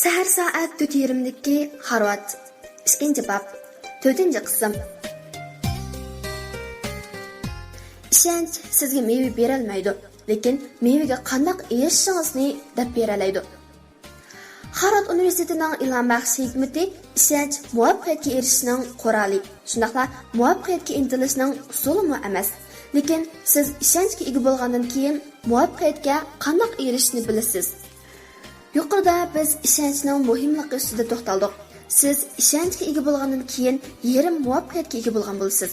Səhər saat 4:20'deki Harvard. 2. bab. 4. qism. İşenç sizga meva berolmaydi, lekin mevaga qandaq erishishingizni deb beralaydi. Harvard universitetining ilm baxsh hikmati ishonch muvaffaqiyatga erishishning quroli. Shundaqla muvaffaqiyatga intilishning usulimi emas, lekin siz ishonchga ega bo'lgandan keyin muvaffaqiyatga qandaq erishishni bilasiz. Yuqorida biz ishonchning muhimligi ustida to'xtaldik. Siz ishonchga ega bo'lgandan keyin yarim muvaffaqiyatga ega bo'lgan bo'lasiz.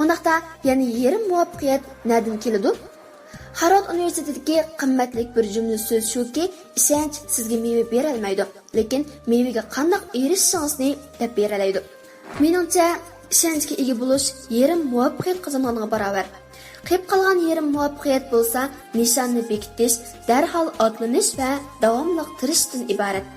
Undaqda, ya'ni yarim muvaffaqiyat nadan keladi? Harvard universitetidagi qimmatli bir jumla so'z shuki, ishonch sizga meva berolmaydi, lekin mevaga qanday erishishingizni deb beralaydi. Meningcha, ishonchga ega bo'lish yarim muvaffaqiyat qozonganiga barobar. Qilib qolgan yarim muvaffaqiyat bo'lsa, nishonni bekitish, darhol otlanish va davomli tirishishdan iborat.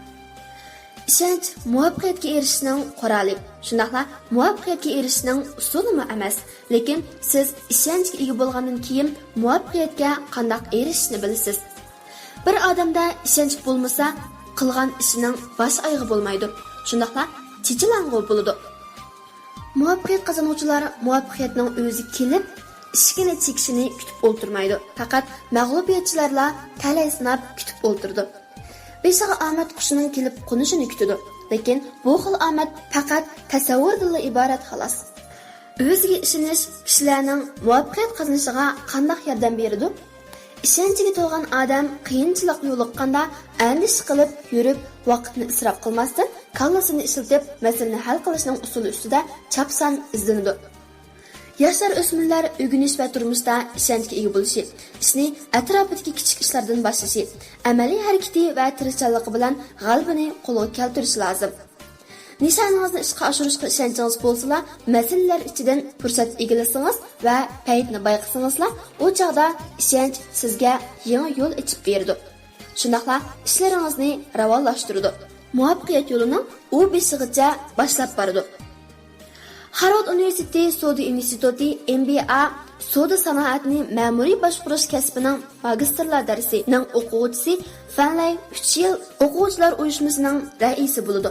Ishonch muvaffaqiyatga erishishning quroli. Shundaqla muvaffaqiyatga erishishning usulimi emas, lekin siz ishonchga ega bo'lgandan keyin muvaffaqiyatga qanday erishishni bilasiz. Bir odamda ishonch bo'lmasa, qilgan ishining bosh oyog'i bo'lmaydi. Shundaqla chichilango bo'ladi. Muvaffaqiyat qozonuvchilar muvaffaqiyatning o'zi kelib ishkini chekishini kutib o'ltirmaydi. Faqat mag'lubiyatchilarla talay sinab kutib o'ltirdi. Beshiga omad qushining kelib qo'nishini kutadi, lekin bu xil omad faqat tasavvurdan iborat xolos. O'ziga ishonish kishilarning muvaffaqiyat qozonishiga qanday yordam beradi? Ishonchiga to'lgan odam qiyinchilik yo'liqqanda andish qilib yurib, vaqtni isrof qilmasdan, kallasini ishlatib, masalani hal qilishning usuli ustida chapsan izlanadi. Yoshlar o'smirlar o'rganish va turmushda ishonchga ega bo'lishi, ishni atrofidagi kichik ishlardan boshlashi, amaliy harakati va tirishchanligi bilan g'alabani qo'lga keltirish lozim. Nishoningizni ishga oshirishga ishonchingiz bo'lsa, masalalar ichidan fursat egallasangiz va paytni bayqasangizlar, u chog'da ishonch sizga yangi yo'l ochib beradi. Shundaqla ishlaringizni ravonlashtiradi. Muvaffaqiyat yo'lini u beshig'icha boshlab boradi. Harvard universiteti Soda instituti MBA Soda sanoatini ma'muriy boshqarish kasbining magistrlar darsining o'quvchisi Fanley 3 yil o'quvchilar uyushmasining raisi bo'ladi.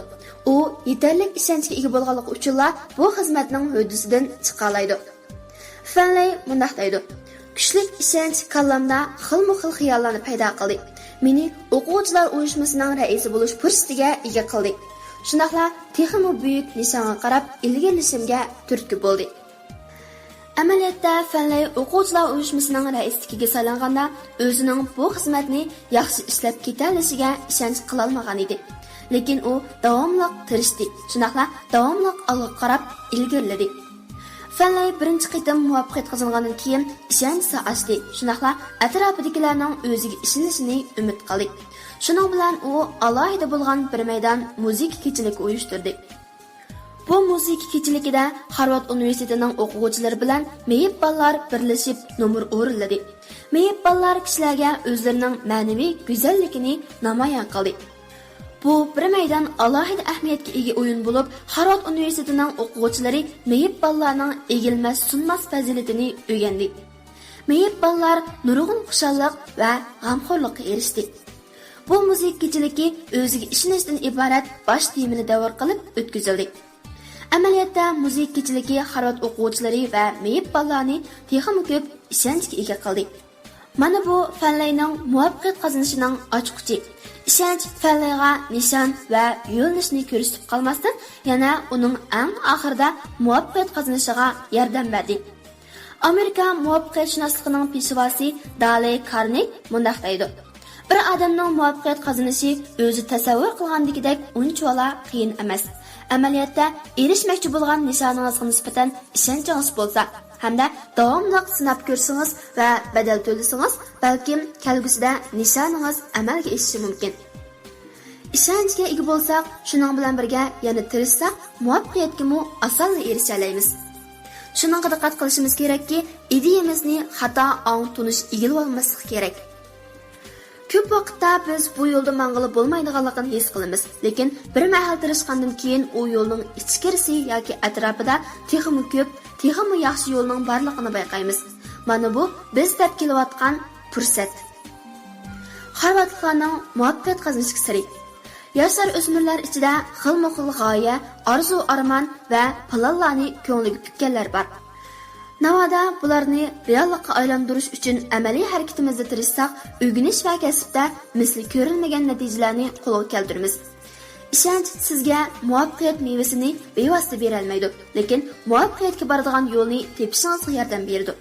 U yetarli ishonchga ega bo'lganligi uchun bu xizmatning huddidan chiqa oladi. Fanley mundaq deydi: "Kuchli ishonch kallamda xilma-xil xayollarni paydo qildi. Meni o'quvchilar uyushmasining raisi bo'lish fursatiga ega qildi. Shundaqla texmo buyuk nishonga qarab ilgirlashimga turtki bo'ldi." Amaliyotda Fanley o'quvchilar uyushmasining raisligiga saylanganda o'zining bu xizmatni yaxshi ishlab ketaolishiga ishonch qila olmagan edi. Lekin u davomli tirishdi. Shundaqla davomli olg'a qarab ilgirladi. Fanley birinchi qitim muvaffaqiyat qozongandan keyin ishonchi ochdi. Shundaqla atrofidagilarning o'ziga ishonishini umid qildi. Shuning bilan u alohida bo'lgan bir maydon muzika kechiligi uyushtirdi. Bu muzika kechiligida Harvard universitetining o'quvchilari bilan meyib ballar birlashib nomer o'rinladi. Meyib ballar kishilarga o'zlarining ma'naviy go'zalligini namoyon qildi. Bu bir maydon alohida ahamiyatga ega o'yin bo'lib, Harvard universitetining o'quvchilari meyib ballarning egilmas sunmas fazilatini o'rgandi. Meyib ballar nurg'un xushallik va g'amxo'rlikka erishdi. Bu muzika kechaligi o'ziga ishonishdan iborat bosh temini davr qilib o'tkazildi. Amaliyotda muzika kechaligi Harvard o'quvchilari va meyib ballarni texnik ko'p ishonchga ega qildi. Mana bu Fanleyning muvaffaqiyat qozonishining ochqichi. Ishonch Fanleyga nishon va yo'lnishni ko'rsatib qolmasdan, yana uning eng oxirida muvaffaqiyat qozonishiga yordam berdi. Amerika muvaffaqiyatshunosligining peshvosi Dale Carnegie mundaq deydi: "Bir odamning muvaffaqiyat qozonishi o'zi tasavvur qilgandagidek unchalik qiyin emas. Amaliyotda erishmoqchi bo'lgan nishoningizga nisbatan ishonchingiz bo'lsa, hamda davomli sinab ko'rsangiz va badal to'lasangiz, balkim kelgusida nishoningiz amalga oshishi mumkin. Ishonchga ega bo'lsak, shuning bilan birga yana tirishsak, muvaffaqiyatga osonla erisha olamiz. Shuningga diqqat qilishimiz kerakki, ideyamizni xato ong tunish egilib olmaslik kerak. Ko'p vaqtda biz bu yo'lda mang'ili bo'lmaydiganligini his qilamiz, lekin bir mahal tirishgandan keyin u yo'lning ichkarisi yoki atrofida texmi ko'p, texmi yaxshi yo'lning borligini bayqaymiz. Mana bu biz deb kelayotgan fursat. Xorvatlarning muvaffaqiyat qozonish siri. Yoshlar o'smirlar ichida xilma-xil g'oya, orzu, armon va planlarni ko'ngliga pukkanlar bor. Navoda bularni reallikqa aylantirish uchun amaliy harakatimizda tirishsak, o'rganish va kasbda misli ko'rilmagan natijalarni qo'lga keltiramiz. Ishonch sizga muvaffaqiyat mevasini bevosita bera olmaydi, lekin muvaffaqiyatga boradigan yo'lni tepishingizga yordam beradi.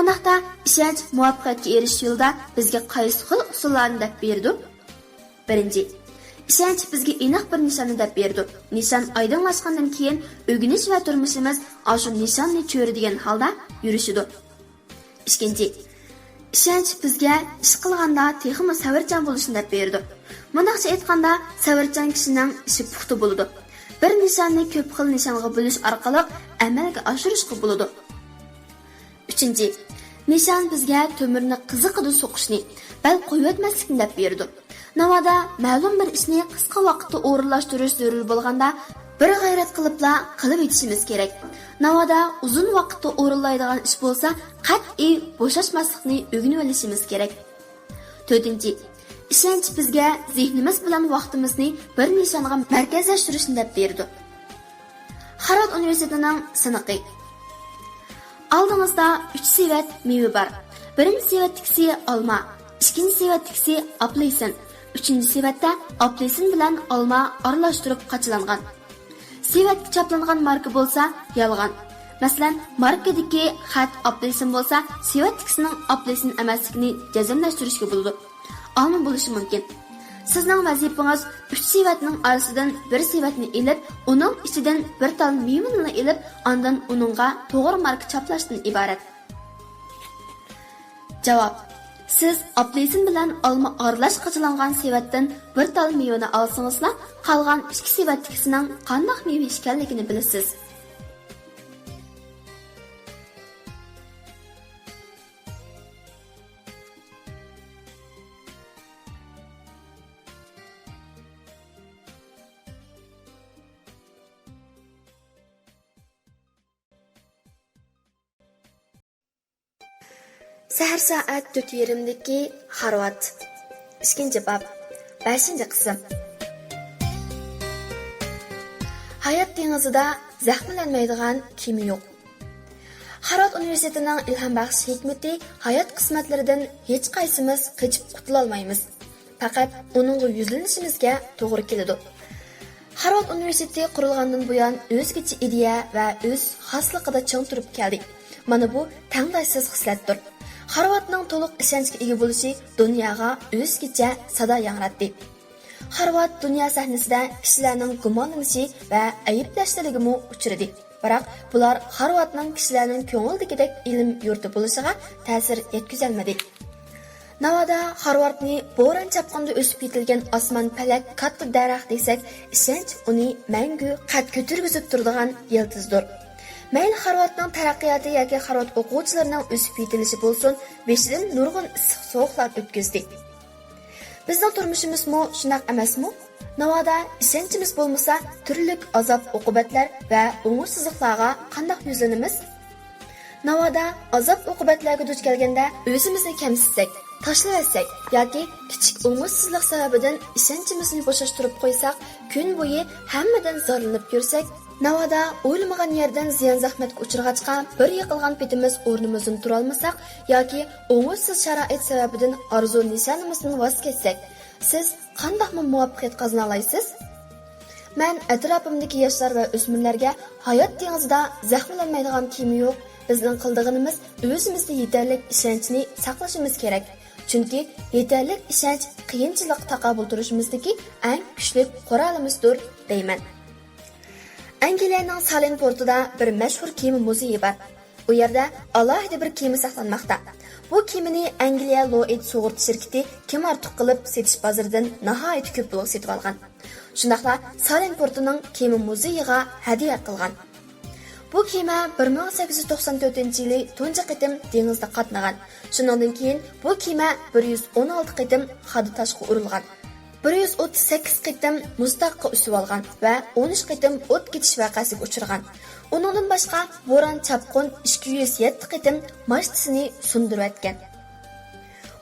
Onaqda ishonch muvaffaqiyatga erishish yo'lida bizga qaysi xil usullarni deb berdi? Birinchi, ishonch bizga aniq bir nishonni deb berdi. Nishon oydinlashgandan keyin o'rganish va turmushimiz shu nishonni cho'radigan holda yurishidi. Ikkinchi, ishonch bizga ish qilganda texmi savarchan bo'lishni deb berdi. Bunaqcha aytganda, savarchan kishining ishi puxta bo'ladi. Bir nishonni ko'p xil nishonga bo'lish orqali amalga oshirishga bo'ladi. Uchinchi, nishon bizga to'mirni qiziqida so'qishni, bal qo'yotmaslikni deb berdi. Navoda ma'lum bir ishni qisqa vaqtda o'rinlashtirish zarur bo'lganda, bir g'ayrat qilibla qilib yetishimiz kerak. Navoda uzun vaqtda o'rinlaydigan ish bo'lsa, qat'iy bo'shashmaslikni o'rganib olishimiz kerak. To'rtinchi, ishonch bizga zehnimiz bilan vaqtimizni bir nishonga markazlashtirishni deb berdi. Harvard universitetining siniqi. Oldingizda 3 sevat meva bor. Birinchi sevatdikisi olma, ikkinchi sevatdikisi apelsin, uchinchi sevatda apelsin bilan olma aralashtirib qachilangan. Sevatga chaplangan marka bo'lsa yolg'on. Masalan, markadagi xat apelsin bo'lsa, sevatdikisining apelsin emasligini jazmlashtirishga bo'ladi. Alma bo'lishi mumkin. Sizning vazifangiz 3 sevatning orasidan bir sevatni elib, uning ichidan bir tal mevani elib, ondan uningga to'g'ri marka chaplashdan iborat. Javob: siz apelsin bilan olma aralash qachilangan sevatdan bir tal mevani olsangizlar, qolgan 2 sevatdikisining qanday meva ekanligini bilasiz. Səhər saat 4:20'deki Harvard. 2. bab. 5. qism. Hayot dengizida zaxmlanmaydigan kema yo'q. Harvard universitetining ilhom baxsh hikmati hayot qismatlaridan hech qaysimiz qochib qutula olmaymiz. Faqat uningga yuzlanishimizga to'g'ri keladi. Harvard universiteti qurilgandan buyon o'zgacha ideya va o'z xosligida chong turib keldi. Mana bu tangdaysiz xislatdir. Harvardning to'liq ishonchga ega bo'lishi dunyoga o'zgacha sado yangratdi. Harvard dunyo sahnasida kishilarning gumonlanishi va ayblashlariga uchradi. Biroq bular Harvardning kishilarning ko'ngildagidek ilm yurti bo'lishiga ta'sir yetkazolmadi. Navoda Harvardni bo'ron chapqanda o'sib yetilgan osmon palak katta daraxt desak, ishonch uni mangu qad ko'targizib turadigan yildizdir. Mayli Harvardning taraqqiyoti yoki Harvard o'quvchilarining o'sib yetilishi bo'lsin, beshidan nurg'un issiq sovuqlar o'tkazdi. Bizning turmushimizmi shunaq emasmi? Navoda ishonchimiz bo'lmasa, turli azob uqubatlar va umidsizliklarga qanday yuzlanamiz? Navoda azob uqubatlarga duch kelganda o'zimizni kamsitsak, tashlasak yoki kichik umidsizlik sababidan ishonchimizni bo'shashtirib qo'ysak, kun bo'yi hammadan zorlanib yursak, navoda o'ylamagan yerdan ziyon zahmatga uchrag'achqa bir yiqilgan petimiz o'rnimizdan tura olmasak yoki umidsiz sharoit sababidan orzu nishonimizdan voz kechsak, siz qanday muvaffaqiyat qozona olasiz? Men atrofimdagi yoshlar va o'smirlarga hayot dengizida zaxmlanmaydigan kema yo'q. Bizning qildig'imiz o'zimizda yetarlik ishonchni saqlashimiz kerak. Chunki yetarlik ishonch qiyinchilik taqabul turishimizdagi eng kuchli qoralimizdir deyman. Angliyaning Salin portida bir mashhur kema muzeyi bor. U yerda alohida bir kema saqlanmoqda. Bu kemani Angliya Lloyd sug'urta shirkati kim ortiq qilib setish bozoridan nihoyat ko'p pulga setib olgan. Shundaqla Salin portining kema muzeyiga hadiya qilgan. Bu kema 1894-yili tunji qitim dengizda qatnagan. Shundan keyin bu kema 116 qitim hadi tashqi urilgan. 138 qitim muztaqqa usib olgan va 13 qitim o't ketish vaqasiga uchragan. Uningdan boshqa bo'ron chapqun 207 qitim mashtasini sundirib o'tgan.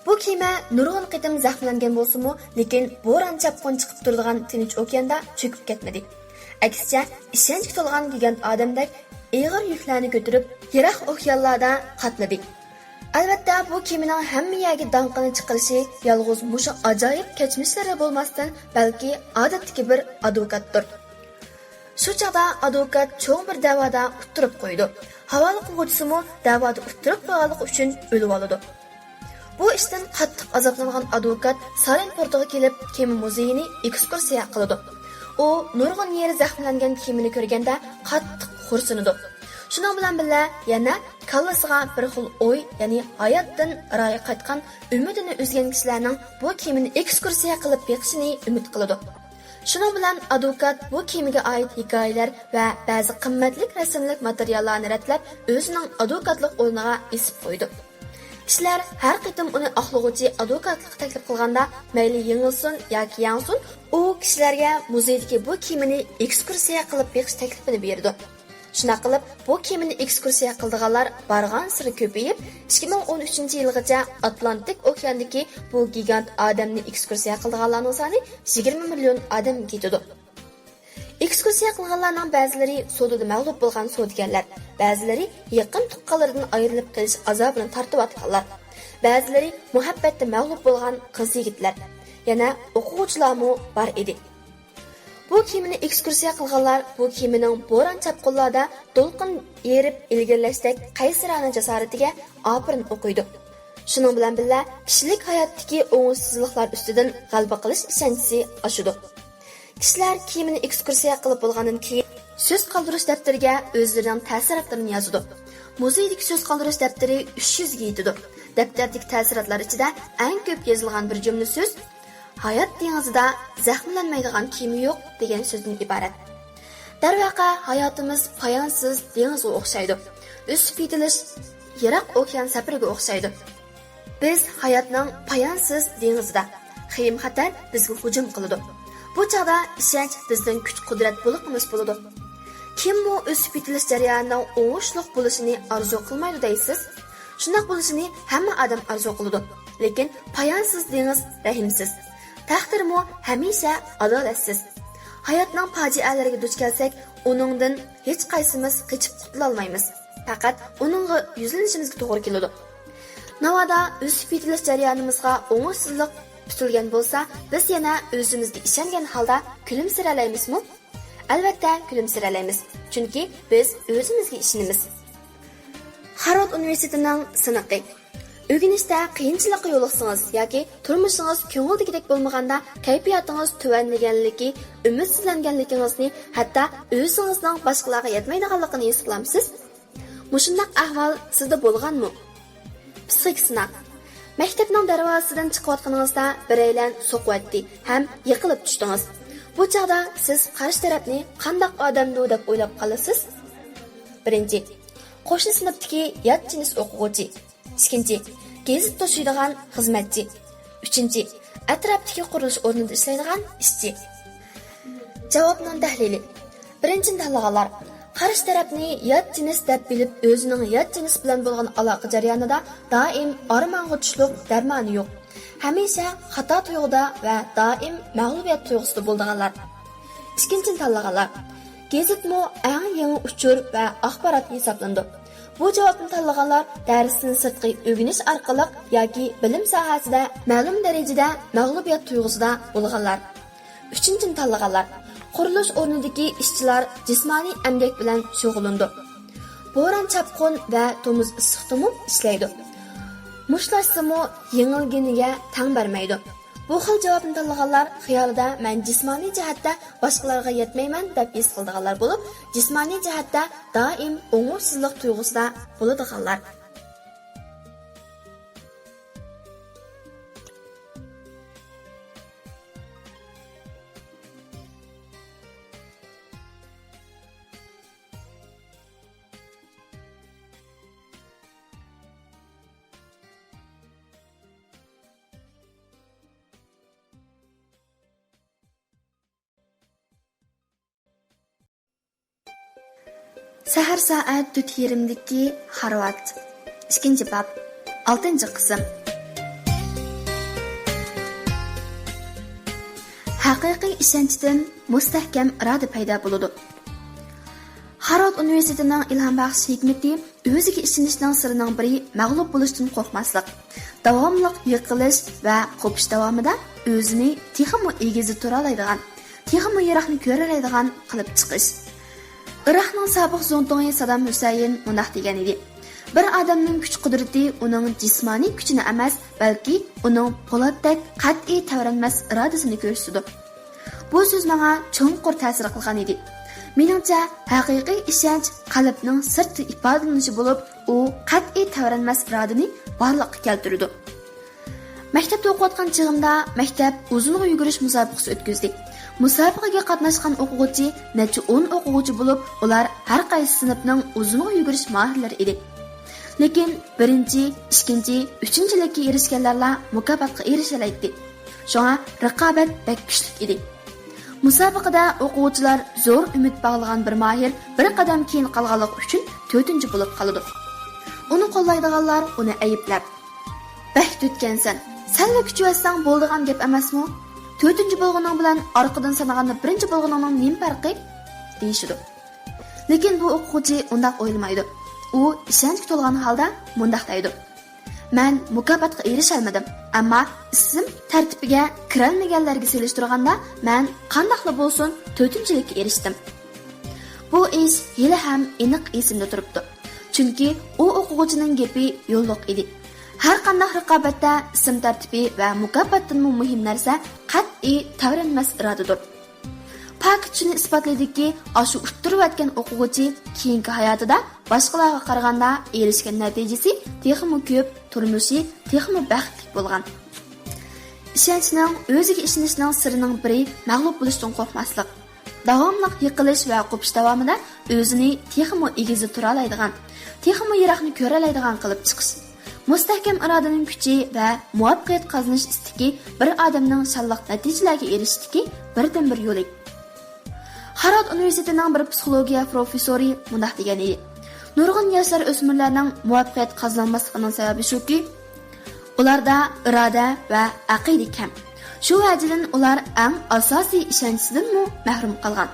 Bu kema nurg'un qitim zaxmlangan bo'lsa-mu, lekin bo'ron chapqun chiqib turadigan Tinch okeanda cho'kib ketmadi. Aksicha, ishonchga to'lgan gigant odamdek ig'ir yuklarni ko'tarib, yiroq okeanlarda qatnadi. Albatta, bu kemaning hamma yerga donqini chiqarishi yolg'iz mushu ajoyib kechmishlari bo'lmasdan, balki odatdagi bir advokatdir. Shu chaqda advokat cho'ng bir da'voda uttirib qo'ydi. Havola qiluvchisi-mu da'voda uttirib qo'yganlik uchun o'lib oldi. Bu ishdan qattiq azoblangan advokat Sarin portiga kelib, kema muzeyini ekskursiya qildi. U nurg'un yeri zaxmlangan kemani ko'rganda qattiq xursindi. Shuning bilan birga yana kallasiga bir xil o'y, ya'ni hayotdan raya qaytgan umidini uzgan kishilarning bu kemani ekskursiya qilib beqishini umid qildi. Shuning bilan advokat bu kemaga oid hikoyalar va ba'zi qimmatli rasmlik materiallarni ratlab o'zining advokatlik o'rniga isib qo'ydi. Kishilar har qitim uni oqlag'uvchi advokatlik taklif qilganda, mayli yengilsin yoki yansin, u kishilarga muzeydagi bu kemani ekskursiya qilib beqish taklifini berdi. Shuna qilib, bu kemani ekskursiya qildiganlar bargan siri ko'payib, 2013-yilgacha Atlantik okeandagi bu gigant odamni ekskursiya qildiganlarning soni 20 million odamga yetdi. Ekskursiya qilganlarning ba'zilari sodada mag'lub bo'lgan sodigarlar, ba'zilari yaqin tuqqanlardan ayrilib qolish azobini tortib atganlar, ba'zilari muhabbatda mag'lub bo'lgan qiz yigitlar, yana o'quvchilarmi bor edi. Bu kemani ekskursiya qilganlar bu kemaning bo'ron chapqinlarda to'lqin yerib ilgirlashdek qaysirona jasoratiga opirin o'qiydi. Shuning bilan birga kishilik hayotdagi o'ngsizliklar ustidan g'alaba qilish ishonchi oshidi. Kishilar kemani ekskursiya qilib bo'lgandan keyin so'z qoldirish daftariga o'zlarining ta'sirotlarini yozadi. Muzeydagi so'z qoldirish daftari 300 ga yetadi. Daftardagi ta'sirotlar ichida eng ko'p yozilgan bir jumla so'z hayot dengizida zaxmlanmaydigan kema yo'q degan so'zdan iborat. Darvaqa hayotimiz poyonsiz dengizga o'xshaydi. O'sib yetilish yiroq okean safariga o'xshaydi. Biz hayotning poyonsiz dengizida xiyim xatar bizga hujum qiladi. Bu chaqda ishonch bizning kuch-qudrat bo'lib bo'ladi. Kim bu o'sib yetilish jarayonining o'ngishli bo'lishini orzu qilmaydi deysiz? Shunday bo'lishini hamma odam orzu qiladi. Lekin poyonsiz dengiz rahimsiz. Taqdirmi hamisha adolatsiz. Hayotning fojialariga duch kelsak, uningdan hech qaysimiz qochib qutula olmaymiz. Faqat uningga yuzlanishimizga to'g'ri keladi. Navoda o'sib yetilish jarayonimizga o'ngishsizlik tutilgan bo'lsa, biz yana o'zimizga ishongan holda kulimsiralaymizmi? Albatta kulimsiralaymiz. Chunki biz o'zimizga ishonamiz. Harvard universitetining siniqi. O'rganishda qiyinchilikqa yo'liqsangiz yoki turmushingiz ko'ngildagidek bo'lmaganda, kayfiyatingiz tuvanlaganligi, umidsizlanganligingizni, hatto o'zingizning boshqalarga yetmaydiganligini his qilamsiz? Mushundaq ahvol sizda bo'lganmi? Psixik sinaq. Maktabning darvozasidan chiqayotganingizda biraylan so'qiyotdi ham yiqilib tushdingiz. Bu chaqda siz qarshi tarafni qanday odamdi deb o'ylab qolasiz? Birinchi, qo'shni sinfdagi yot jins o'quvchi. Ikkinchi, gazet to'shiydigan xizmatchi. Uchinchi, atrofdagi qurilish o'rnida ishlaydigan ishchi. Javobning tahlili. Birinchi tanlaganlar qarshi tarafni yot jins deb bilib, o'zining yot jins bilan bo'lgan aloqa jarayonida doim armonga tushliq darmoni yo'q. Hamisha xato tuyg'uda va doim mag'lubiyat tuyg'usida bo'lganlar. Ikkinchi tanlaganlar gazetmo eng yangi uchur va axborot hisoblandi. Bu javobni tanlaganlar darsdan sirtqi o'rganish orqali yoki bilim sohasida ma'lum darajada mag'lubiyat tuyg'usida bo'lganlar. Uchinchi tanlaganlar qurilish o'rnidagi ishchilar jismoniy emgak bilan shug'ullandi. Bo'ron chapqun va tomuz issiqdimi ishlaydi. Mushlashsimi yengilginiga tang bermaydi. Bu xil javobni tanlaganlar xiyolida men jismoniy jihatda boshqalarga yetmayman deb his qilganlar bo'lib, jismoniy jihatda doim o'ng'ursizlik tuyg'usida bo'ladiganlar. Sahar soat 4:20dagi Harvard. 2-bab, 6-qism. Haqiqiy ishonchdan mustahkam iroda paydo bo'ladi. Harvard universitetining ilhom baxsh hikmati o'ziga ishonishning sirining biri mag'lub bo'lishdan qo'rqmaslik, davomli yiqilish va qo'pish davomida o'zini texmo egizi tura oladigan, texmo yiroqni ko'ra oladigan qilib chiqish. Iroqning sobiq zo'ntongi Saddam Husayn mundoq degan edi: bir odamning kuch-qudrati uning jismoniy kuchini emas, balki uning po'latdek qat'iy tavranmas irodasini ko'rsatadi. Bu so'z menga cho'nqur ta'sir qilgan edi. Meningcha, haqiqiy ishonch qalbning sirti ifodalanishi bo'lib, u qat'iy tavranmas irodani borliqqa keltiradi. Maktabda o'qiyotgan chig'imda maktab uzun yugurish musobaqasi o'tkazdik. Musobaqaga qatnashgan o'quvchi necha 10 o'quvchi bo'lib, ular har qaysi sinfning uzun yugurish mohirlari edi. Lekin 1-chi, 2-chi, 3-chilikka erishganlarla mukofotga erishalaydi. Shunga raqobat bek kuchli edi. Musobaqada o'quvchilar zo'r umid bog'lagan bir mohir bir qadam keyin qolganlik uchun 4-chi bo'lib qoldi. Uni qo'llaydiganlar uni ayblab: "Baxt o'tgansan, senla kuchvatsang bo'ladigan gap emasmi? 4-chi bo'lganing bilan orqadan sanaganda 1-chi bo'lganingning nima farqi?" deyishdi. Lekin bu o'quvchi undaq o'ylamaydi. U ishonchga to'lgan holda mundaq deydi: "Men mukofotga erisha olmadim, ammo ism tartibiga kirolmaganlarga selishtirganda men qandoqli bo'lsin 4-chilikka erishdim." Bu ish hali ham aniq esimda turibdi. Chunki u o'quvchining gapi yo'lliq edi. Har qanday raqobatda ism tartibi va mukofotdan muhim narsa qat'iy tavranmas irodadir. Pak shuni isbotlaydiki, ashu uchtirayotgan o'quvchi keyingi hayotida boshqalarga qaraganda erishgan natijasi texmo ko'p, turmushi texmo baxtli bo'lgan. Ishonchning o'ziga ishonishning sirining biri mag'lub bo'lishdan qo'rqmaslik. Davomli yiqilish va qo'pish davomida o'zini texmo egizi tura oladigan, texmo yiroqni ko'ra oladigan qilib chiqish. Mustahkam irodaning kuchi va muvaffaqiyat qozonish istagi bir odamning shalloq natijalarga erishishdagi birdan-bir yo'li. Harvard universitetining bir psixologiya professori mundoq degan edi: nurg'un yoshlar o'smirlarning muvaffaqiyat qozonmasligining sababi shuki, ularda iroda va aqida kam. Shu vajdan ular eng asosiy ishonchdan mahrum qolgan.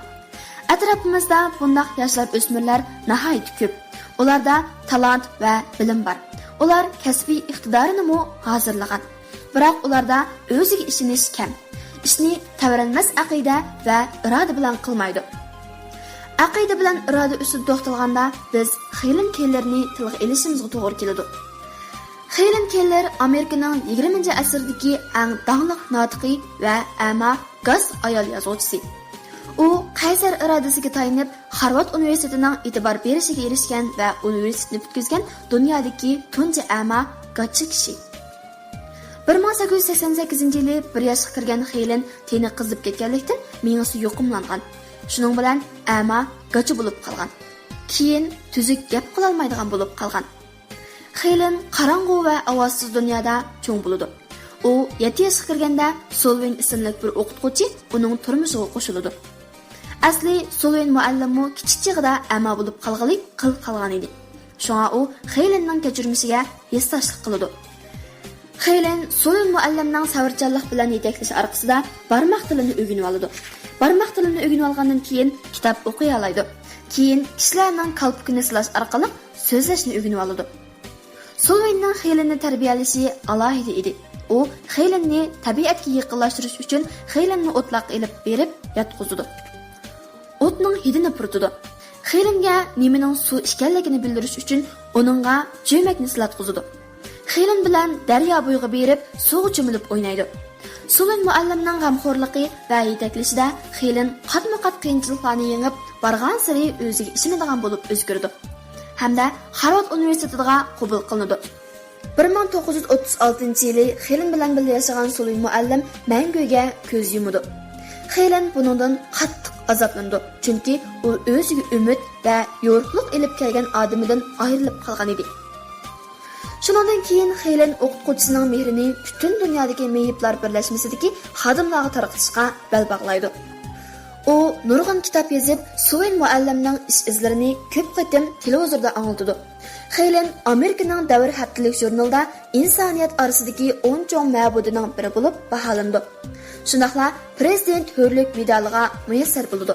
Atrofimizda bunday yoshlar o'smirlar nihoyat ko'p. Ularda talant va bilim bor. Ular kasbiy iqtidorini hozirlagan. Biroq ularda o'ziga ishonish kam. Ishni tavranmas aqida va iroda bilan qilmaydi. Aqida bilan iroda ustida to'xtalganda biz Helen Kellerni tilga olishimizga to'g'ri keladi. Helen Keller Amerikaning 20-asrdagi eng danglik notiqi va ama gaz ayol yozuvchisi. U qaysar irodasiga tayanib Harvard universitetining e'tibor berishiga erishgan va universitetni bitkazgan dunyodagi tunji ama gachchi kishi. 1888-yili 1 yoshga kirgan Helen teni qizib ketganlikdan miyasi yo'qimlangan. Shuning bilan ama gachi bo'lib qolgan. Keyin tuzuk gap qila olmaydigan bo'lib qolgan. Helen qorong'u va ovozsiz dunyoda cho'ng bo'ldi. U 7 yoshga kirganda Solvin ismli bir o'qituvchi uning turmushiga qo'shildi. Asli Solvin muallimu kichik chig'ida ama bo'lib qolgan edi. Shunga u Helenning kechirmishiga hissashlik qildi. Helen Solvin muallimning savrchanlik bilan yetaklash orqasida barmoq tilini o'rganib oldi. Barmoq tilini o'rganib olgandan keyin kitob o'qiy oladi. Keyin kishilarning qalbini silash orqali so'zlashni o'rganib oldi. Solvinning Helenni tarbiyalashi alohida edi. U Helenni tabiatga yaqinlashtirish uchun Helenni o'tloq ilib berib yotqizdi. O'tning hidini purtdi. Helenga nimaning suv ekanligini bildirish uchun uningga jo'makni silatqizdi. Helen bilan daryo bo'yiga berib suv cho'milib o'ynaydi. Solvin muallimning g'amxo'rligi va yetaklashida Helen qatma-qat qiyinchiliklarni yengib, borgan sari o'ziga ishonadigan bo'lib o'zgardi. Hamda Harvard universitetiga qabul qilindi. 1936-yili Helen bilan birga yashagan Solvin muallim manguga ko'z yumdi. Helen bundan qattiq azoblandi, chunki u o'ziga umid va yo'riqlik elib kelgan odamidan ayrilib qolgan edi. Shundan keyin Helen o'qituvchisining mehrini butun dunyodagi meyiblar birlashmasidagi xodimlarga tarqatishga bel bog'laydi. U nurg'un kitob yozib, Suven muallimning ish izlarini ko'p qatim televizorda anglatadi. Helen Amerikaning davr haftalik jurnalida insoniyat orasidagi 10 cho'ng ma'budining biri bo'lib baholandi. Shundaqla prezident hurlik medaliga muyassar bo'ldi.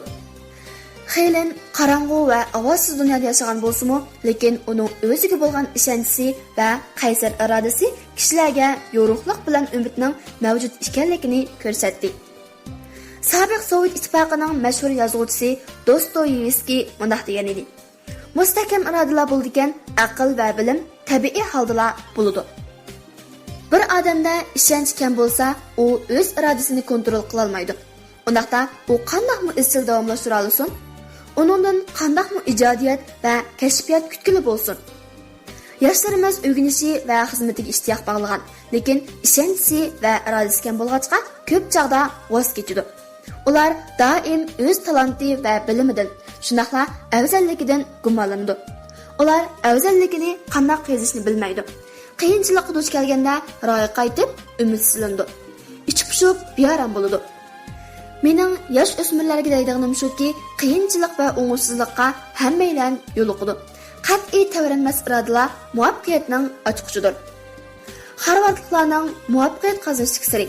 Helen qarang'u va ovozsiz dunyoda yashagan bo'lsa-mu, lekin uning o'ziga bo'lgan ishonchi va qaysar irodasi kishilarga yorug'lik bilan umidning mavjud ekanligini ko'rsatdi. Sobiq Sovet ittifoqining mashhur yozuvchisi Dostoyevskiy mundaq degan edi: "Mustahkam irodalar bo'ldigan aql va bilim tabiiy holda bo'ladi. Bir odamda ishonch kam bo'lsa, u o'z irodasini kontrol qila olmaydi. Undaqda u qandaqmi izchil davomlashtira olsin? Uningdan qandaqmi ijodiyat va kashfiyot kutgili bo'lsin?" Yoshlarimiz o'rganishi va xizmatiga ishtiyoq bog'lagan, lekin ishonchi va irodasi kam bo'lg'achqa ko'p chog'da voz kechadi. Ular doim o'z talanti va bilimidan, shunaqla afzalligidan gumonlanadi. Ular afzalligini qanday qilishni bilmaydi. Qiyinchilikqa duch kelganda ro'y qaytib, umidsizlandi. Ichi pushib, bearam bo'ladi. Mening yosh o'smirlarga deydiganim shuki, qiyinchilik va o'ng'ishsizlikqa hammaylar yo'liqadi. Qat'iy tavranmas irodalar muvaffaqiyatning ochqichidir. Harvardliklarning muvaffaqiyat qozonishlik siri.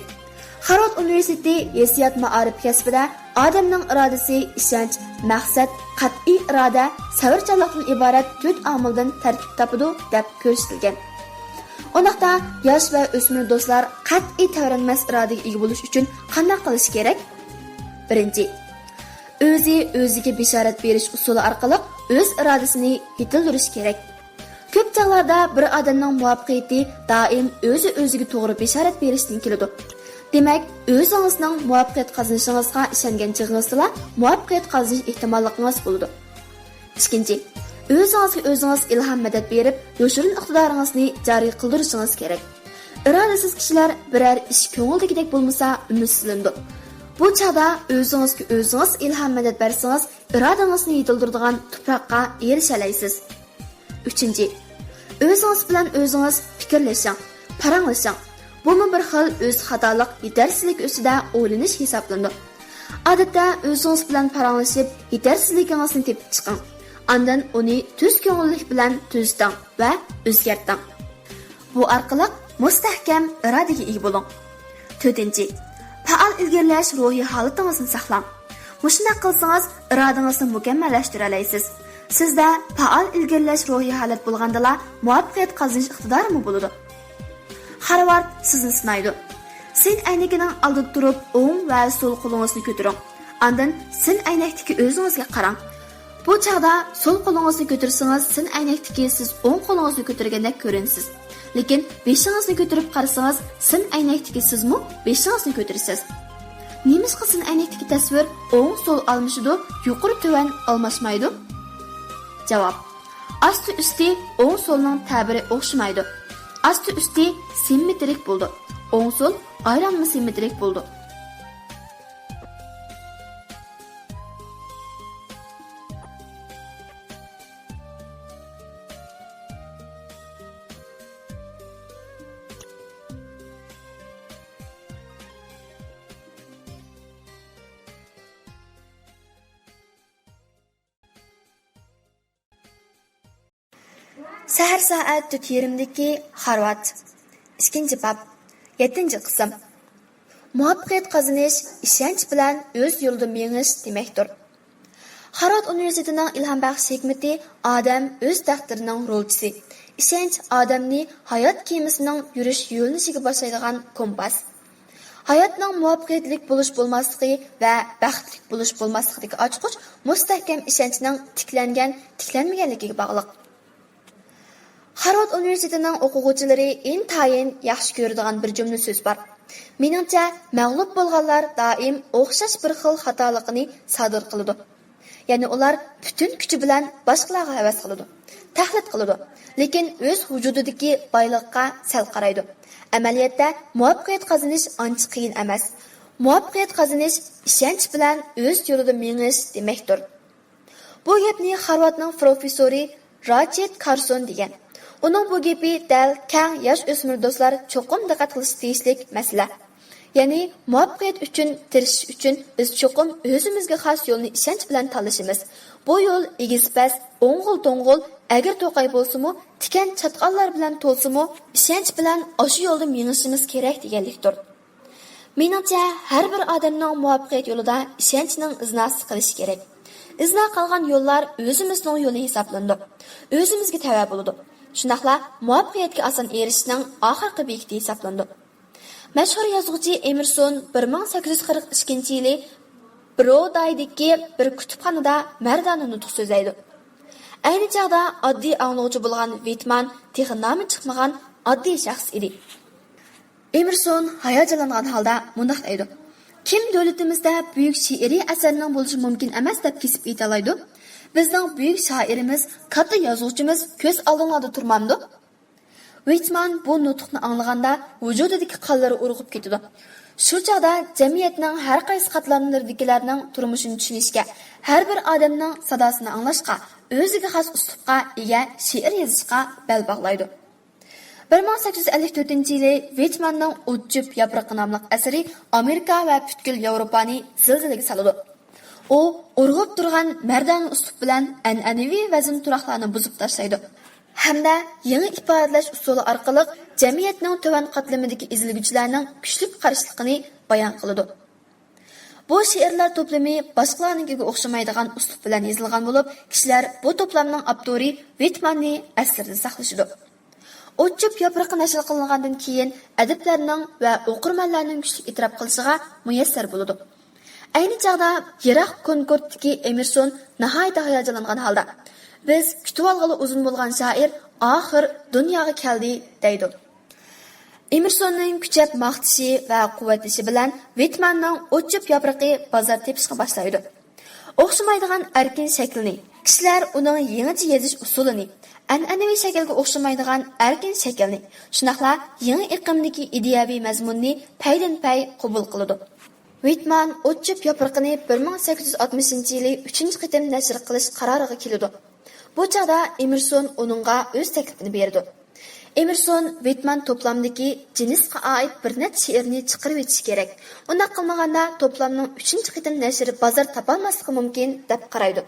Harvard universiteti hissiyot ma'arif kasbida odamning irodasi, ishonch, maqsad, qat'iy iroda, sabrchanlikdan iborat 4 omildan tarkib topadi deb ko'rsatilgan. Undaqda yosh va o'smir do'stlar qat'iy tavranmas irodaga ega bo'lish uchun qanday qilish kerak? Birinchi, o'ziga bishorat berish usuli orqali o'z irodasini yetildirish kerak. Ko'p chog'larda bir odamning muvaffaqiyati doim o'ziga to'g'ri bishorat berishdan keladi. Demak, o'zingizning muvaffaqiyat qozonishingizga ishongan chog'ingizda muvaffaqiyat qozonish ehtimolligingiz bo'ladi. Ikkinchi, o'zingiz ilhom madad berib, yoshirin iqtidoringizni joriy qildirishingiz kerak. Irodasiz kishilar biror ish ko'ngildagidek bo'lmasa, umidsizlanadi. Bu chog'da o'zingiz ilhom madad bersangiz, irodangizni yetildiradigan tuproqqa erisha olasiz. Uchinchi, o'zingiz bilan o'zingiz fikrlashing, paranglashing. Bu bir xil o'z xatolik, yetarsizlik ustida o'ylanish hisoblanadi. Odatda o'zingiz bilan paranglashib, yetarsizligingizni tepib chiqing. Ondan uni tuz ko'ngillik bilan tuziting va o'zgarting. Bu orqali mustahkam irodaga ega bo'ling. To'rtinchi, faol ilgarilash ruhiy holatingizni saqlang. Shunday qilsangiz, irodangizni mukammallashtirib olasiz. Sizda faol ilgarilash ruhiy holat bo'lganda muvaffaqiyat qozonish iqtidori bo'ladi. Harvard sizni sinaydi. Sen aynagining oldida turib, o'ng va so'l qo'lingizni ko'taring. Ondan sen aynakdagi o'zingizga qarang. Bu chog'da so'l qo'lingizni ko'tarsangiz, sen aynakdagi siz o'ng qo'lingizni ko'targandek ko'rinasiz. Lekin beshingizni ko'tarib qarasangiz, sen aynakdagi sizmi beshingizni ko'tarasiz. Nemishqa sen aynakdagi tasvir o'ng so'l almashidi, yuqori tuvan almashmaydi? Javob: Asti usti o'ng so'lning ta'biri o'xshamaydi. Asti usti simmetrik bo'ldi. O'ng so'l aylanma simmetrik bo'ldi. Sahar soat 4:20dagi Harvard. 2-bob, 7-qism. Muvaffaqiyat qozonish ishonch bilan o'z yo'lida menish demakdir. Harvard universitetining ilhom baxsh hikmati odam o'z taqdirining rolchisi. Ishonch odamni hayot kemasining yurish yo'linishiga boshlaydigan kompas. Hayotning muvaffaqiyatli bo'lish bo'lmasligi va baxtli bo'lish bo'lmasligiga ochqich mustahkam ishonchning tiklanmaganligiga bog'liq. Harvard universitetining o'quvchilari intayin yaxshi ko'radigan bir jumla so'z bor. Meningcha, mag'lub bo'lganlar doim o'xshash bir xil xatolikni sodir qiladi. Ya'ni ular butun kuchi bilan boshqalarga havas qiladi, tahlid qiladi, lekin o'z vujudidagi boyliqqa sal qaraydi. Amaliyotda muvaffaqiyat qozonish ancha qiyin emas. Muvaffaqiyat qozonish ishonch bilan o'z yo'lida menish demakdir. Bu gapni Harvardning professori Rachel Carson degan. Uning bu gapi dal kang yosh o'smir do'stlar cho'qim diqqat qilish tegishli masala. Ya'ni muvaffaqiyat uchun tirishish uchun biz cho'qim o'zimizga xos yo'lni ishonch bilan tanlashimiz. Bu yo'l egizpas, o'ng'il-to'ng'il, agar to'qay bo'lsa-mu, tikan chatqonlar bilan to'lsa-mu, ishonch bilan o'sha yo'lda menishimiz kerak deganlikdir. Menimcha, har bir odamning muvaffaqiyat yo'lida ishonchning iznasi qilish kerak. Izna qilgan yo'llar o'zimizning yo'li hisoblandi. O'zimizga tava bo'ladi. Shundaqla muvaffaqiyatga oson erishishning oxirgi bekiti hisoblandi. Mashhur yozuvchi Emerson 1842-yili Brodaydagi bir kutubxonada mardona nutq so'zlaydi. Ayni chog'da oddiy anglovchi bo'lgan Whitman texi nomi chiqmagan oddiy shaxs edi. Emerson hayajonlangan holda mundaq deydi: Kim davlatimizda buyuk she'riy asarning bo'lishi mumkin emas deb kesib aytalaydi? Bizning buyuk shoirimiz, katta yozuvchimiz ko'z oldinglarda turmamdi? Whitman bu nutqni anglaganda vujudidagi qonlari urg'ib ketdi. Shu chog'da jamiyatning har qaysi qatlamlaridagilarning turmushini tushunishga, har bir odamning sadosini anglashga, o'ziga xos uslubga ega she'r yozishga bel bog'laydi. 1854-yili Whitmanning O'tchib yaproqi nomli asari Amerika va butkul Yevropani zilzilaga soladi. U urg'ib turgan mardona uslub bilan an'anaviy vazn turoqlarni buzib tashlaydi. Hamda yangi ifodalash usuli orqali jamiyatning tuvan qatlamidagi izilguchilarning kuchli qarshiligini bayon qiladi. Bu she'rlar to'plami boshqalarnikiga o'xshamaydigan uslub bilan yozilgan bo'lib, kishilar bu to'plamning avtori Whitmanni asrida saqlashadi. O'tchib yaproqi nashr qilingandan keyin adiblarning va o'qirmanlarning kuchli e'tirof qilishiga muyassar bo'ladi. Ayni chog'da Yiroq Konkorddagi Emerson nihoyat hayajonlangan holda biz kutib olg'ili uzun bo'lgan shoir oxir dunyoga keldi deydi. Emersonning kuchab maqtishi va quvvatlashi bilan Whitmanning O'tchib yaproqi bozor tepishga boshlaydi. O'xshamaydigan erkin shaklni, kishilar uning yangicha yozish usulini, an'anaviy shaklga o'xshamaydigan erkin shaklni, shunaqla yangi iqimdagi ideyaviy mazmunni paydan-pay qabul qiladi. Whitman O'tchib yaproqini 1860-yili 3-qitim nashr qilish qaroriga keldi. Bu chog'da Emerson uningga o'z taklifini berdi. Emerson Whitman to'plamdagi jinsga oid bir necha she'rni chiqarib o'tish kerak. Unda qilmaganda to'plamning 3-qitim nashri bozor topolmasligi mumkin deb qaraydi.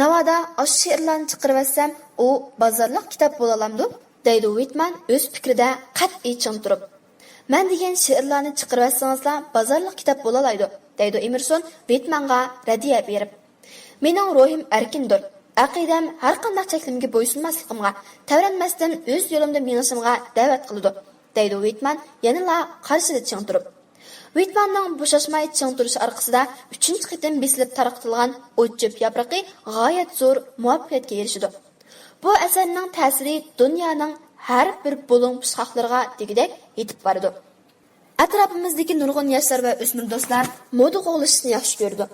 Navoda o'sha she'rlarni chiqarib olsam, u bozorliq kitob bo'la olamdi, deydi Whitman o'z fikrida qat'iy ching turib. Men degan she'rlarni chiqarib olsangizlar, bozorliq kitob bo'la oladi, deydi Emerson Whitmanga radiya berib. Mening ruhim erkindir. Aqidam har qanday cheklimga bo'ysunmasligimga, tavranmasdan o'z yo'limda menishimga da'vat qiladi, deydi Whitman yanada qarshida ching turib. Whitmanning bo'shashmay ching turishi orqasida 3-qitim besilib tarqatilgan O'tchib yaproqi g'oyat zo'r muvaffaqiyatga erishdi. Bu asarning ta'siri dunyoning har bir bo'lim pishoqlariga degidek yetib bordi. Atrofimizdagi nurg'un yoshlar va o'smir do'stlar moda qo'llashni yaxshi ko'rdi.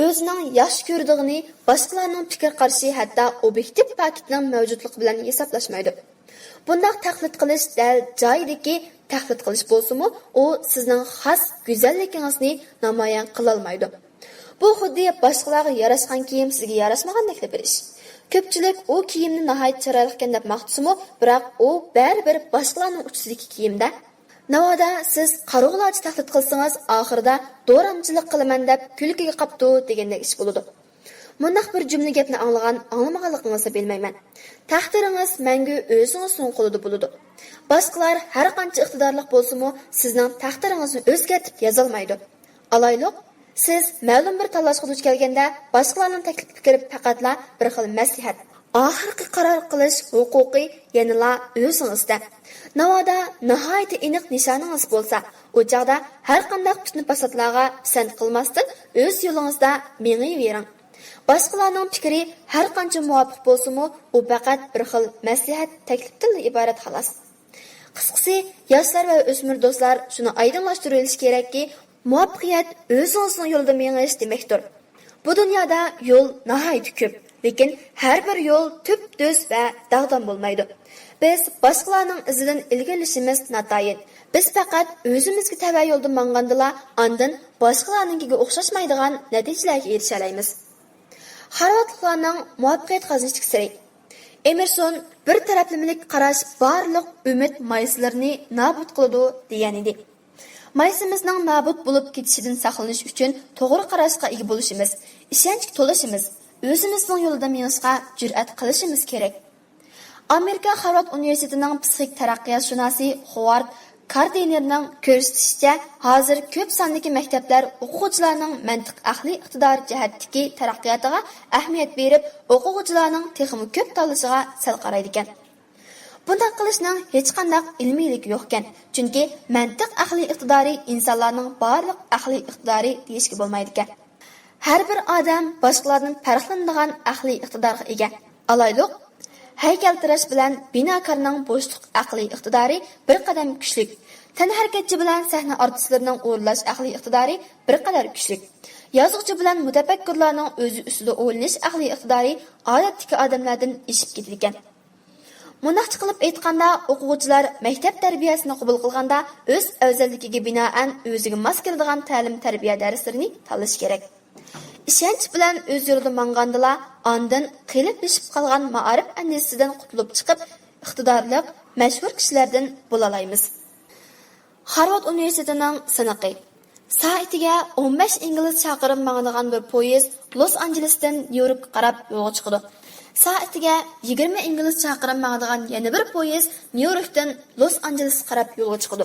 O'zining yaxshi ko'rdig'ini boshqalarning fikr qarashi, hatto obyektiv faktning mavjudligi bilan hisoblashmaydi. Bunday taqlid qilish dal joyidagi taqlid qilish bo'lsa-mu, u sizning xos go'zalligingizni namoyon qila olmaydi. Bu xuddi boshqalarga yarashgan kiyim sizga yarashmagandek bilish. Ko'pchilik u kiyimni nihoyat chiroyli ekan deb maqtasa-mu, biroq u baribir boshqalarning uchisidagi kiyimda. Navoda siz qarog'larcha taqlid qilsangiz, oxirida do'ramchilik qilaman deb kulkiga qapti degandek ish bo'ladi. Bundaq bir jumla gapni anglamaganligingizni bilmayman. Taqdiringiz mangu o'zingizning qo'lida bo'ladi. Boshqalar har qancha iqtidorli bo'lsa-mu, sizning taqdiringizni o'zgartib yoza olmaydi. Alayliq, siz ma'lum bir tanlashga duch kelganda, boshqalarning taklifiga kirib faqatla bir xil maslahat, oxirgi qaror qilish huquqi yanala o'zingizda. Navoda nihoyat aniq nishoningiz bo'lsa, u chog'da har qanday fitna fasodlarga pisand qilmasdan o'z yo'lingizda mengayvering. Boshqalarning fikri har qancha muvofiq bo'lsa-mu, u faqat bir xil maslahat taklifdan iborat xolos. Qisqasi, yoshlar va o'smir do'stlar shuni oydinlashtirilishi kerakki, muvaffaqiyat o'zingizning yo'lida mengish demakdir. Bu dunyoda yo'l nihoyat ko'p, lekin har bir yo'l tub-tuz va dag'don bo'lmaydi. Biz boshqalarning izidan ilgirlashimiz natoyin. Biz faqat o'zimizga tava yo'lda mangandila, ondan boshqalarninkiga o'xshashmaydigan natijalarga erisha olamiz. Xorvatlarning muvaffaqiyat qozonishlik siri. Emerson bir taraflamilik qarash barliq umid mayslarini nobud qiladi degan edi. Maysimizning nobud bo'lib ketishidan saqlanish uchun to'g'ri qarashga ega bo'lishimiz, ishonchga to'lishimiz, o'zimizning yo'lida menishga jur'at qilishimiz kerak. Amerika Harvard universitetining psixik taraqqiyotshunosi Howard Gardnerning ko'rsatishicha, hozir ko'p sondagi maktablar o'quvchilarning mantiq aqliy iqtidor jihatdagi taraqqiyotiga ahamiyat berib, o'quvchilarning texmi ko'p tanlashiga sal qaraydi ekan. Bunday qilishning hech qanday ilmiyligi yo'q ekan, chunki mantiq aqliy iqtidori insonlarning barliq aqliy iqtidori deyishga bo'lmaydi ekan. Har bir odam boshqalardan farqlanadigan aqliy iqtidorga ega. Alayliq haykaltirash bilan binokorning bo'shliq aqliy iqtidori bir qadam kuchli. Tanharakatchi bilan sahna artistlarining o'rlash aqliy iqtidori bir qadar kuchli. Yozuvchi bilan mutafakkirlarning o'zi ustida o'ylanish aqliy iqtidori odatdagi odamlardan eshib ketadi ekan. Munaqcha qilib aytganda, o'quvchilar maktab tarbiyasini qabul qilganda o'z afzalligiga binoan o'ziga mos keladigan ta'lim-tarbiya darslarini tanlash kerak. Ishonch bilan o'z yo'lida mangandila, ondan qilib-bishib qolgan ma'arif andisidan qutulib chiqib, iqtidorli, mashhur kishilardan bo'la olamiz. Harvard universitetining siniqi. Soatiga 15 ingliz chaqirim mangadigan bir poyezd Los Anjelesdan Nyu-Yorkka qarab yo'lga chiqdi. Soatiga 20 ingliz chaqirim mangadigan yana bir poyezd Nyu-Yorkdan Los Anjelesga qarab yo'lga chiqdi.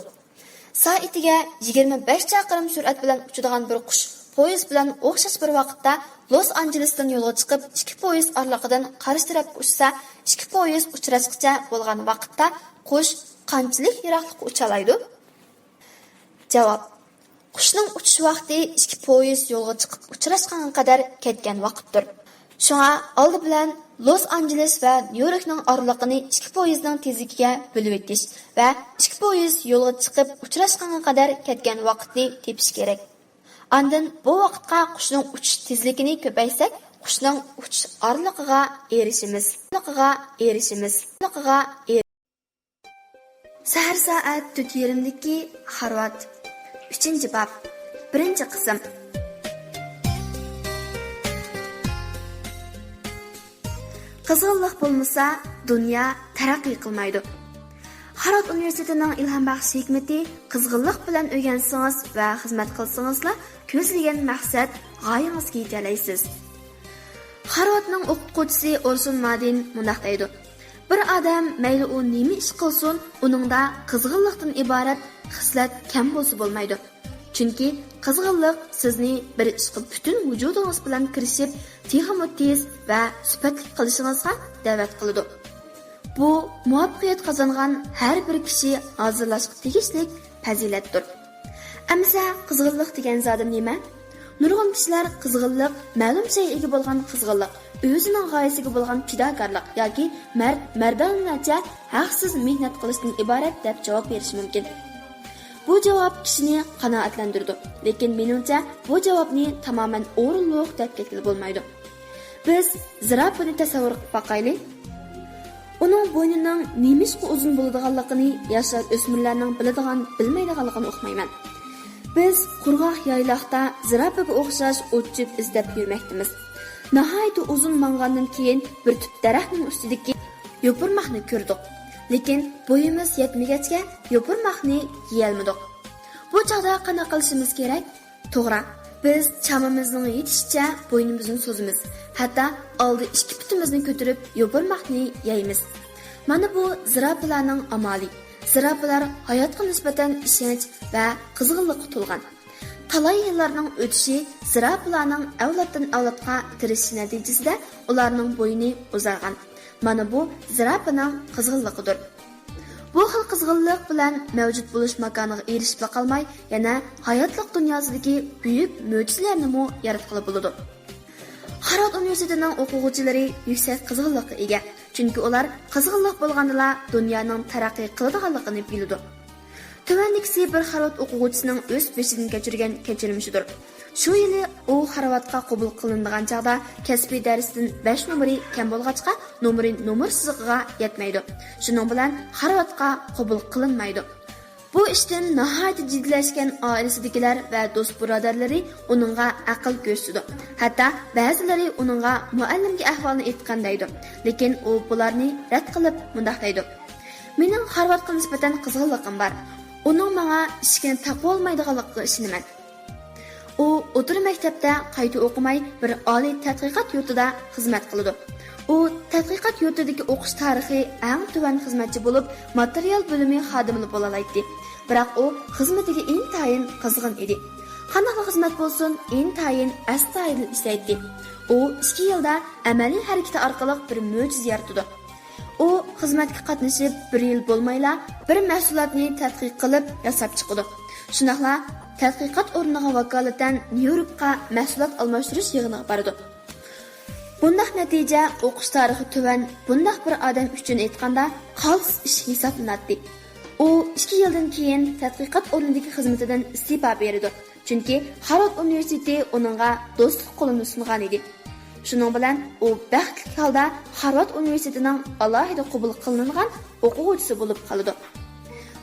Soatiga 25 chaqirim surat bilan uchadigan bir qush poyezd bilan o'xshash bir vaqtda Los Anjelesdan yo'lga chiqib, ikki poyezd oraliqdan qarshi tarafga uchsa, ikki poyezd uchrashqicha bo'lgan vaqtda qush qanchalik yiroqlikka ucha oladi? Javob: qushning uchish vaqti ikki poyezd yo'lga chiqib uchrashgan qadar ketgan vaqtdir. Shunga oldi bilan Los Anjeles va Nyu-Yorkning oraliqini ikki poyezdning tezligiga bo'lib o'tish va ikki poyezd yo'lga chiqib uchrashgan qadar ketgan vaqtni tepish kerak. Ondan bu vaqtga qushning uchish tezligini ko'paysak, qushning uchish oraliqiga erishimiz. Sahar soat 4:20dagi Harvard 3-bob 1-qism. Qizg'inlik bo'lmasa, dunyo taraqqiy qilmaydi. Harvard universitetining ilhom baxsh hikmati qizg'inlik bilan o'rgansangiz va xizmat qilsangizlar, ko'zlagan maqsad g'oyangizga yeta olasiz. Harvardning o'qituvchisi Orson Madin mundaq deydi: bir odam mayli u nima ish qilsin, uningda qizg'inlikdan iborat xislat kam bo'lsa bo'lmaydi. Chunki qizg'inlik sizni bir ishga butun vujudingiz bilan kirishib, texnik tez va sifatli qilishingizga da'vat qiladi. Bu muvaffaqiyat qozongan har bir kishi hozirlashga tegishli fazilatdir. Amsa qizg'inlik degan zot nima? Nurg'un kishilar qizg'inlik ma'lum shayga bo'lgan qizg'inlik, o'zining g'oyasiga bo'lgan fidokorlik yoki mardonacha haqsiz mehnat qilishdan iborat deb javob berish mumkin. Bu javob kishini qanoatlantirdi, lekin menimcha bu javobni tamoman o'rinliq deb ketib bo'lmaydi. Biz zirofani tasavvur qilib boqaylik. Uning bo'ynining nemishqa uzun bo'ladiganligini yoshlar o'smirlarning biladigan, bilmaydiganligini o'qmayman. Biz qurg'oq yayloqda zirafaga o'xshash o'tchib izlab yurmoqdamiz. Nihoyat uzun mangandan keyin bir tut daraxtning ustidagi yopirmoqni ko'rdik. Lekin bo'yimiz yetmagachga yopirmoqni yeyolmadik. Bu chog'da qanday qilishimiz kerak? To'g'ri, biz chamimizning yetishicha bo'ynimizni so'zimiz. Hatto oldi ikki putimizni ko'tarib yopirmoqni yeymiz. Mana bu zirafalarning amali. Zirafalar hayotga nisbatan ishonch va qizg'inlikqa to'lgan. Talay yillarning o'tishi zirafalarning avloddan avlodga tirishish natijasida ularning bo'yni uzargan. Mana bu zirafaning qizg'inligidir. Bu xil qizg'inlik bilan mavjud bo'lish makoniga erishib qolmay, yana hayotlik dunyosidagi buyuk mo'jizalarni mo yaratqili bo'ladi. Harvard universitetining o'quvchilari yuksak qizg'inlikka ega, chunki ular qizg'inlik bo'lgandala dunyoning taraqqiy qiladiganligini biladi. Tuvandiksi bir Harvard o'quvchisining o'z beshidan kechirgan kechirmishidir. Shu yili u Harvardga qabul qilinadigan chaqda kasbiy darsdan 5 nomeri kam bo'lg'achqa nomersizligiga yetmaydi. Shuning bilan Harvardga qabul qilinmaydi. Bu ishdan nihoyat jiddilashgan oilasidagilar va do'st birodarlari uningga aql ko'rsatdi. Hatto ba'zilari uningga muallimga ahvolni aytgan deydi. Lekin u bularni rad qilib mundaq deydi: "Mening Harvardga nisbatan qizg'inligim bor. Uning menga ishkini taqib olmaydiganligiga ishonaman. U o'tir maktabda qayta o'qimay bir oliy tadqiqot yurtida xizmat qiladi. U tadqiqot yurtidagi o'qish tarixi eng tuvan xizmatchi bo'lib, material bo'limi xodimi bo'la oladi. Biroq u xizmatiga intayin qizg'in edi. Qanday xizmat bo'lsin, intayin astoydil ishlaydi. U 2 yilda amaliy harakati orqali bir mo'jiza yaratdi. U xizmatga qatnashib 1 yil bo'lmayla bir mahsulotni tadqiq qilib yasab chiqdi. Shunaqla tadqiqot o'rniga vakolatan Nyu-Yorkka mahsulot almashtirish yig'iniga bordi. Bundaq natija o'qish tarixi tuvan bundaq bir odam uchun aytganda xalq ish hisoblanadi. U 2 yildan keyin tadqiqot o'rnidagi xizmatidan iste'fo berdi. Chunki Harvard universiteti uningga do'stlik qo'lini sungan edi. Shuning bilan u baxtli holda Harvard universitetining alohida qabul qilingan o'quvchisi bo'lib qoldi.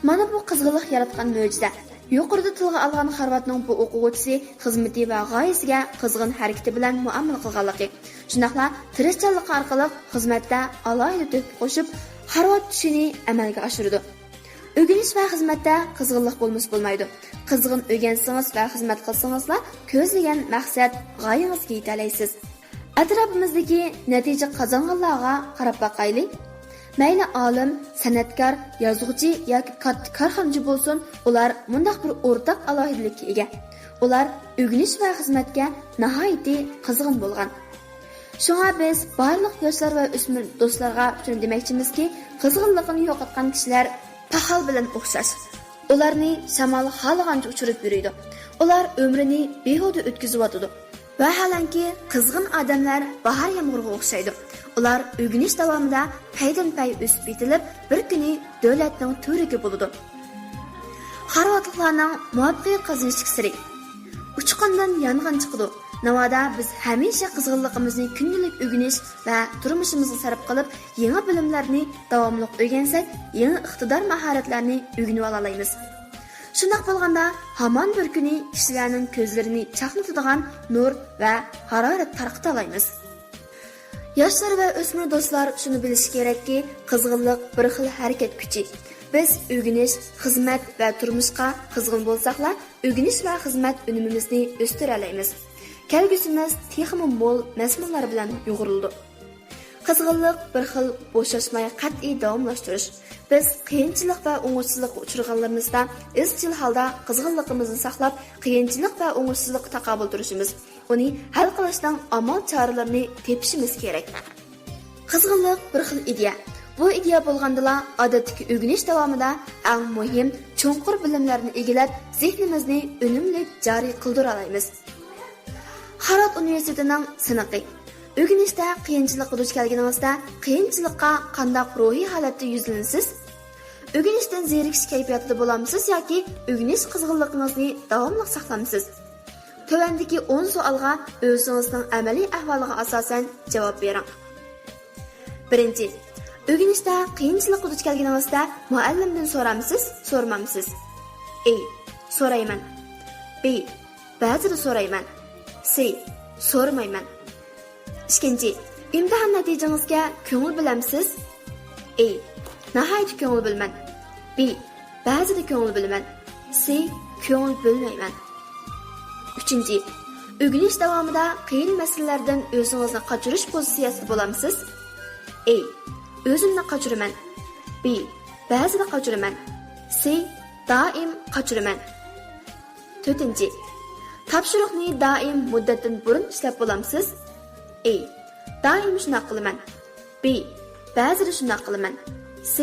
Mana bu qizg'inlik yaratgan mo'jiza. Yuqorida tilga olgan Harvardning bu o'quvchisi xizmati va g'oyasiga qizg'in harakati bilan muomala qilganligi. Shunaqla tirishchanlik orqali xizmatda alohida to'p qo'shib Harvard tushini amalga oshirdi. O'rganish va xizmatda qizg'inlik bo'lmaydi. Qizg'in o'rgansangiz va xizmat qilsangizlar, ko'zlagan maqsad g'oyangizga yeta olasiz. Atrofimizdagi natija qozonganlarga qarab boqaylik. Mayli olim, san'atkor, yozuvchi yoki korxonachi bo'lsin, ular mundaq bir o'rtaq alohidalikka ega. Ular o'rganish va xizmatga nihoyatda qizg'in bo'lgan. Shunga biz barliq yoshlar va o'smir do'stlarga shuni demoqchimizki, qizg'inligini yo'qotgan kishilar pahal bilan o'xshash. Ularni shamol xohlagancha uchirib yuradi. Ular umrini behuda o'tkazib o'tadi. Vaholanki qizg'in odamlar bahor yomg'iriga o'xshaydi. Ular o'rganish davomida paydan-pay o'sib yetilib, bir kuni davlatning to'riga bo'ladi. Harvardliklarning muvaffaqiyat qozonish siri. Uchqundan yong'in chiqdi. Navoda biz hamisha qizg'inligimizni kundalik o'rganish va turmushimizga sarf qilib, yangi bilimlarni davomli o'rgansak, yangi iqtidor mahoratlarni o'rganib olamiz. Shunday bo'lganda, hamon bir kuni kishilarning ko'zlarini chaqnatadigan nur va harorat tarqata olamiz. Yoshlar va o'smir do'stlar shuni bilish kerakki, qizg'inlik bir xil harakat kuchi. Biz o'rganish, xizmat va turmushga qizg'in bo'lsaqlar, o'rganish va xizmat unumimizni o'stira olamiz. Kelgusimiz texnik mo'l mazmunlar bilan yo'g'rildi. Qizg'inlik bir xil bo'shashmay qat'iy davomlashtirish. Biz qiyinchilik va o'ng'ishsizlikka uchraganlarimizda izchil holda qizg'inligimizni saqlab, qiyinchilik va o'ng'ishsizlikka taqobil turishimiz, uni hal qilishning amal choralarini tepishimiz kerak. Qizg'inlik bir xil ideya. Bu ideya bo'lgandala, odatdagi o'rganish davomida eng muhim cho'nqur bilimlarni egallab, zehnimizni unumli joriy qildira olamiz. Harvard universitetining siniqi. O'rganishda qiyinchilikqa duch kelganingizda, qiyinchilikqa qanday ruhiy holatda yuzlanasiz? O'rganishdan zerikish kayfiyatida bo'lamisiz yoki o'rganish qizg'inligingizni davomli saqlamisiz? Tövandagi 10 savolga o'zingizning amaliy ahvoliga asosan javob bering. Birinchi, o'rganishda qiyinchilikqa duch kelganingizda muallimdan so'ramisiz, so'ramamisiz? A. So'rayman. B. Ba'zida so'rayman. C. So'ramayman. Ikkinchi, imtihon natijangizga ko'ngil bilamsiz? A. Nihoyat ko'ngil bilman. B. Ba'zida ko'ngil bilaman. C. Ko'ngil bilmayman. Uchinchi, o'rganish davomida qiyin masalalardan o'zingizni qochirish pozitsiyasida bo'lamisiz? A. O'zimni qochiraman. B. Ba'zida qochiraman. C. Doim qochiraman. To'rtinchi, topshiriqni doim muddatdan burun ishlab bo'lamisiz? A. Doim shunday qilaman. B. Ba'zida shunday qilaman. C.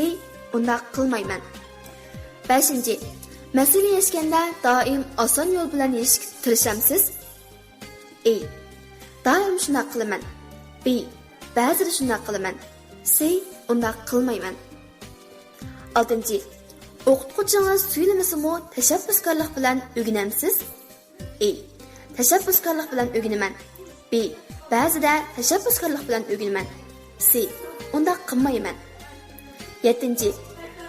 Unday qilmayman. 5. Masala yechganda doim oson yo'l bilan yechishga tirishamsiz? A. Doim shunday qilaman. B. Ba'zida shunday qilaman. C. Unday qilmayman. 6. O'qituvchingiz suylamasimi tashabbuskorlik bilan o'rganamsiz? A. Tashabbuskorlik bilan o'rganaman. B. Ba'zida tashabbuskorlik bilan o'rganaman. C. Unday qilmayman. 7.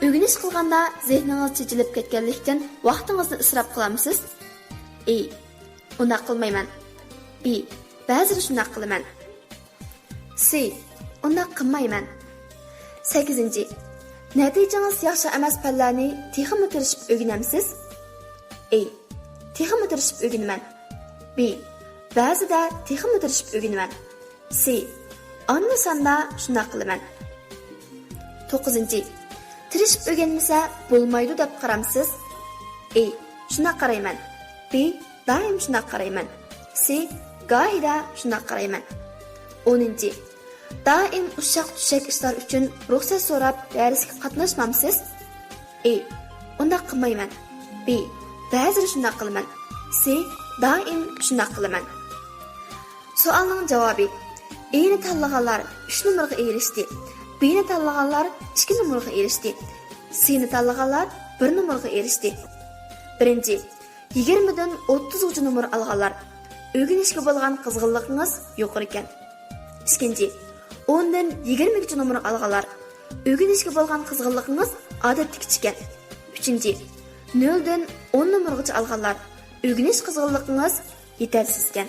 O'rganish qilganda zehningiz chechilib ketganlikdan vaqtingizni isrof qilamisiz? A. Unday qilmayman. B. Ba'zida shunday qilaman. C. Unday qilmayman. 8. Natijangiz yaxshi emas fanlarni texmi tirishib o'rganamsiz? A. Texmi tirishib o'rganaman. B. Ba'zida texmi tirishib o'rganaman. C. Anlasanda shunday qilaman. 9. Tirishib o'rganmasa bo'lmaydi deb qaramsiz? A. Shunday qarayman. B. Doim shunday qarayman. C. Gohida shunday qarayman. 10. Doim ushaq-tushak ishlar uchun ruxsat so'rab darsga qatnashmamsiz? A. Unda qilmayman. B. Ba'zida shunday qilaman. C. Doim shunday qilaman. Savolning javobi: A'ni tanlaganlar 3 numaraga erishdi. B'ni tanlaganlar 2 numaraga erishdi. C'ni tanlaganlar 1 numaraga erishdi. 1. 20 dan 30 numara olganlar o'rganishga bo'lgan qizg'inligingiz yuqori ekan. 2. 10 dan 20 numara olganlar o'rganishga bo'lgan qizg'inligingiz odatdagi ekan. 3. 0 dan 10 numaragacha olganlar o'rganish qizg'inligingiz yetarsiz ekan.